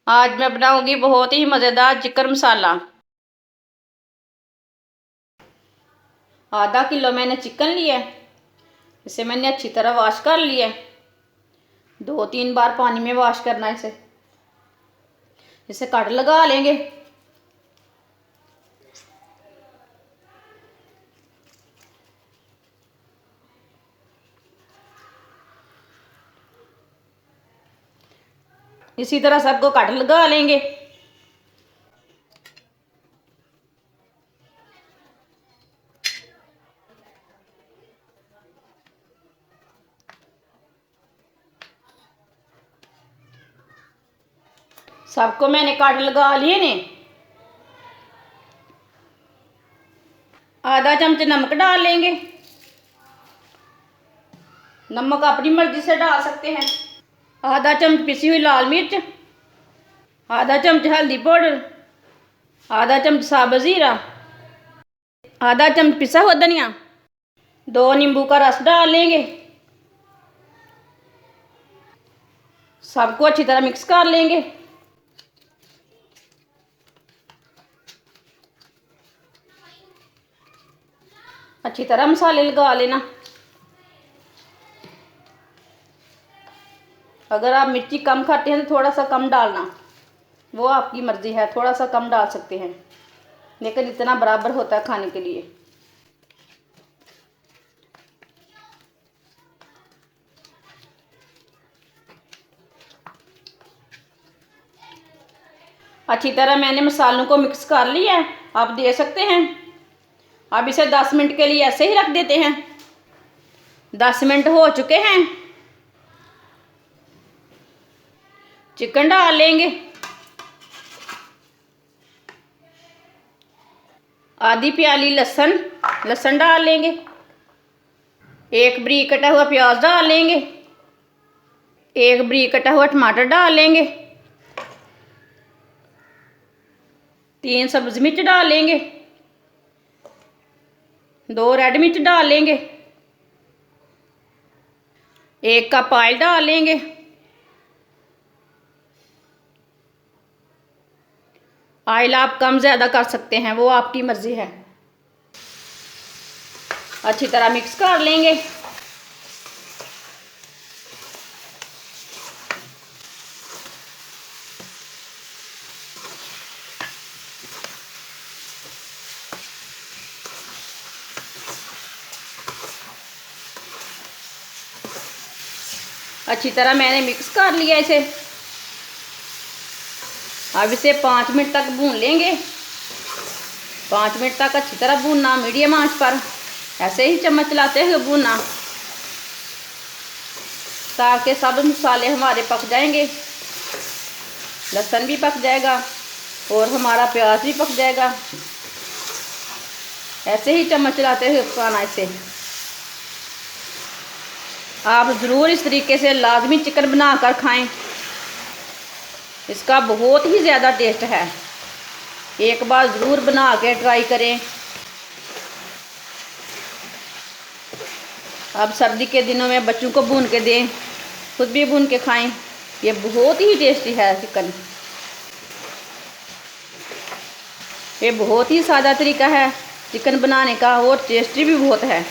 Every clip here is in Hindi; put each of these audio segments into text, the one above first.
आज मैं बनाऊंगी बहुत ही मज़ेदार चिकन मसाला। आधा किलो मैंने चिकन लिया है। इसे मैंने अच्छी तरह वॉश कर लिया है। 2-3 बार पानी में वॉश करना है इसे कट लगा लेंगे। इसी तरह सबको कट लगा लेंगे। सबको मैंने काट लगा लिए ने। आधा चम्मच नमक डाल लेंगे। नमक अपनी मर्जी से डाल सकते हैं। आधा चम्मच पिसी हुई लाल मिर्च, आधा चम्मच हल्दी पाउडर, आधा चम्मच साबुत जीरा, आधा चम्मच पिसा हुआ धनिया, 2 नींबू का रस डाल लेंगे। सबको अच्छी तरह मिक्स कर लेंगे। अच्छी तरह मसाले लगा लेना। अगर आप मिर्ची कम खाते हैं तो थोड़ा सा कम डालना, वो आपकी मर्ज़ी है, थोड़ा सा कम डाल सकते हैं, लेकिन इतना बराबर होता है खाने के लिए। अच्छी तरह मैंने मसालों को मिक्स कर लिया है। आप दे सकते हैं। अब इसे 10 मिनट के लिए ऐसे ही रख देते हैं। 10 मिनट हो चुके हैं। चिकन डाल लेंगे। आधी प्याली लहसुन डाल लेंगे। एक बारीक कटा हुआ प्याज डाल लेंगे। एक बारीक कटा हुआ टमाटर डाल लेंगे। 3 सब्ज़ मिर्च डाल लेंगे। 2 रेड मिर्च डाल लेंगे। 1 कप ऑयल डाल लेंगे। ऑयल आप कम ज़्यादा कर सकते हैं, वो आपकी मर्ज़ी है। अच्छी तरह मिक्स कर लेंगे। अच्छी तरह मैंने मिक्स कर लिया इसे। अब इसे 5 मिनट तक भून लेंगे। 5 मिनट तक अच्छी तरह भूनना, मीडियम आंच पर ऐसे ही चम्मच चलाते हुए भूनना, ताकि सब मसाले हमारे पक जाएंगे, लहसुन भी पक जाएगा और हमारा प्याज भी पक जाएगा। ऐसे ही चम्मच चलाते हुए पकाना इसे। आप ज़रूर इस तरीके से लाजमी चिकन बनाकर खाएं। इसका बहुत ही ज़्यादा टेस्ट है। एक बार ज़रूर बना के ट्राई करें। अब सर्दी के दिनों में बच्चों को भून के दें, खुद भी भून के खाएं। ये बहुत ही टेस्टी है चिकन। ये बहुत ही सादा तरीका है चिकन बनाने का और टेस्टी भी बहुत है।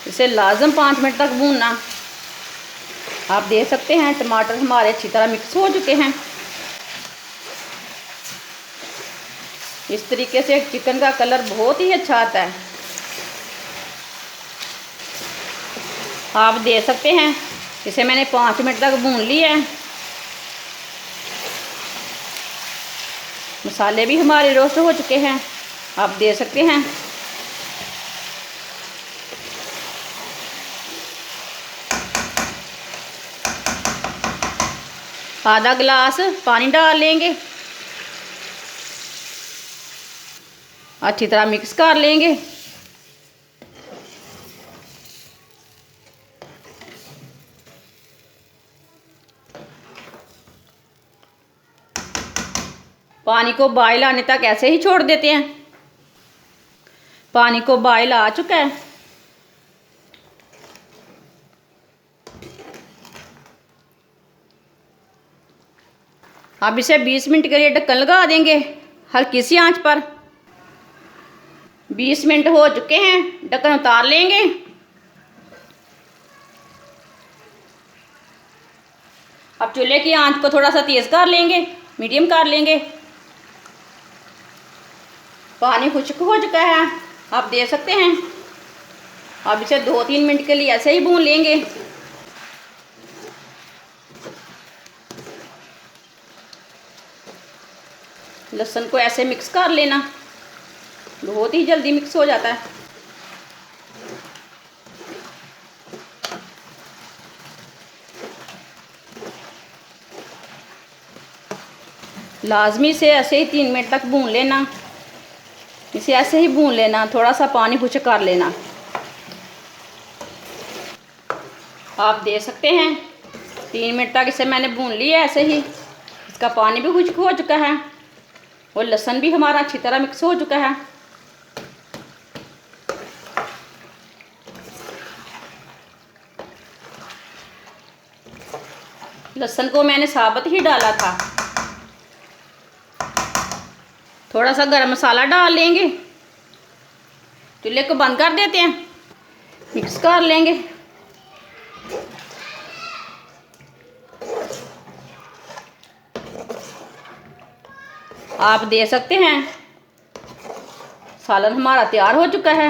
इसे लाजम 5 मिनट तक भूनना। आप देख सकते हैं टमाटर हमारे अच्छी तरह मिक्स हो चुके हैं। इस तरीके से चिकन का कलर बहुत ही अच्छा आता है। आप देख सकते हैं इसे मैंने 5 मिनट तक भून लिया है। मसाले भी हमारे रोस्ट हो चुके हैं, आप देख सकते हैं। आधा गिलास पानी डाल लेंगे। अच्छी तरह मिक्स कर लेंगे। पानी को बॉयल आने तक ऐसे ही छोड़ देते हैं। पानी को बॉयल आ चुका है। अब इसे 20 मिनट के लिए ढक्कन लगा देंगे हल्की सी आंच पर। 20 मिनट हो चुके हैं, ढक्कन उतार लेंगे। अब चूल्हे की आंच को थोड़ा सा तेज कर लेंगे, मीडियम कर लेंगे। पानी खुश्क हो चुका है, आप देख सकते हैं। अब इसे 2-3 मिनट के लिए ऐसे ही भून लेंगे। लहसुन को ऐसे मिक्स कर लेना, बहुत ही जल्दी मिक्स हो जाता है। लाजमी से ऐसे ही 3 मिनट तक भून लेना, इसे ऐसे ही भून लेना, थोड़ा सा पानी खुश्क कर लेना। आप देख सकते हैं 3 मिनट तक इसे मैंने भून लिया ऐसे ही। इसका पानी भी खुश्क हो चुका है और लहसुन भी हमारा अच्छी तरह मिक्स हो चुका है। लहसुन को मैंने साबुत ही डाला था। थोड़ा सा गरम मसाला डाल लेंगे, चूल्हे को बंद कर देते हैं, मिक्स कर लेंगे। आप देख सकते हैं सालन हमारा तैयार हो चुका है।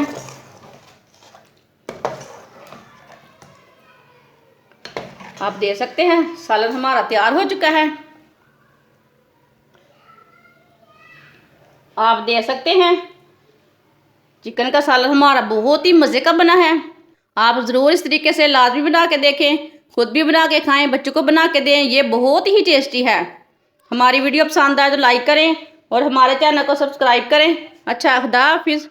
आप देख सकते हैं सालन हमारा तैयार हो चुका है। आप देख सकते हैं चिकन का सालन हमारा बहुत ही मज़े का बना है। आप ज़रूर इस तरीके से लाजमी बना के देखें, खुद भी बना के खाएं, बच्चों को बना के दें, ये बहुत ही टेस्टी है। हमारी वीडियो पसंद आए तो लाइक करें और हमारे चैनल को सब्सक्राइब करें। अच्छा, खुदा हाफिज़।